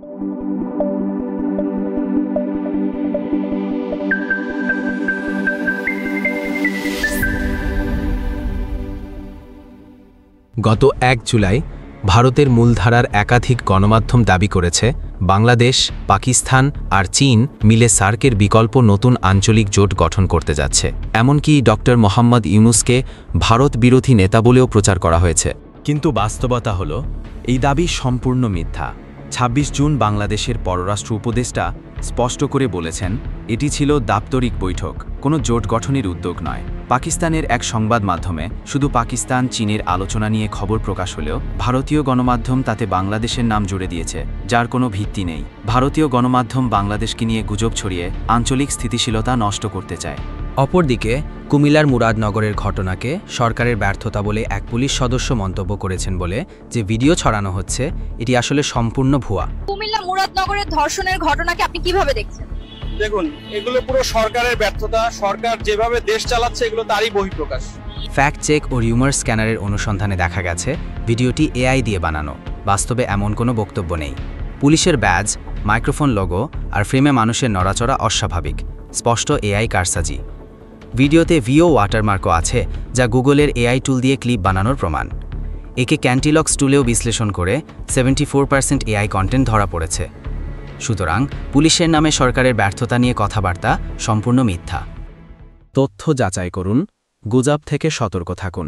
গত ১ জুলাই ভারতের মূলধারার একাধিক গণমাধ্যম দাবি করেছে বাংলাদেশ, পাকিস্তান আর চীন মিলে সার্কের বিকল্প নতুন আঞ্চলিক জোট গঠন করতে যাচ্ছে। এমনকি ড. মোহাম্মদ ইউনূসকে ভারত বিরোধী নেতা বলেও প্রচার করা হয়েছে। কিন্তু বাস্তবতা হল এই দাবি সম্পূর্ণ মিথ্যা। ২৬ জুন বাংলাদেশের পররাষ্ট্র উপদেষ্টা স্পষ্ট করে বলেছেন, এটি ছিল দাপ্তরিক বৈঠক, কোনো জোট গঠনের উদ্যোগ নয়। পাকিস্তানের এক সংবাদ মাধ্যমে শুধু পাকিস্তান চীনের আলোচনা নিয়ে খবর প্রকাশ হলেও ভারতীয় গণমাধ্যম তাতে বাংলাদেশের নাম জুড়ে দিয়েছে, যার কোনো ভিত্তি নেই। ভারতীয় গণমাধ্যম বাংলাদেশকে নিয়ে গুজব ছড়িয়ে আঞ্চলিক স্থিতিশীলতা নষ্ট করতে চায়। অপরদিকে কুমিল্লার মুরাদনগরের ঘটনাকে সরকারের ব্যর্থতা বলে এক পুলিশ সদস্য মন্তব্য করেছেন বলে যে ভিডিও ছড়ানো হচ্ছে, এটি আসলে সম্পূর্ণ ভুয়া। কুমিল্লা মুরাদনগরের ধর্ষণের ঘটনাকে আপনি কিভাবে দেখছেন? দেখুন, এগুলো পুরো সরকারের ব্যর্থতা। সরকার যেভাবে দেশ চালাচ্ছে এগুলো তারই বহিঃপ্রকাশ। ফ্যাক্ট চেক ও রিউমার স্ক্যানারের অনুসন্ধানে দেখা গেছে ভিডিওটি এআই দিয়ে বানানো। বাস্তবে এমন কোনো বক্তব্য নেই। পুলিশের ব্যাজ, মাইক্রোফোন লোগো আর ফ্রেমে মানুষের নড়াচড়া অস্বাভাবিক, স্পষ্ট এআই কারসাজি। ভিডিওতে ভিও ওয়াটারমার্কও আছে, যা গুগলের এআই টুল দিয়ে ক্লিপ বানানোর প্রমাণ। একে ক্যান্টিলক্স টুলেও বিশ্লেষণ করে 74% এআই কন্টেন্ট ধরা পড়েছে। সুতরাং পুলিশের নামে সরকারের ব্যর্থতা নিয়ে কথাবার্তা সম্পূর্ণ মিথ্যা। তথ্য যাচাই করুন, গুজব থেকে সতর্ক থাকুন।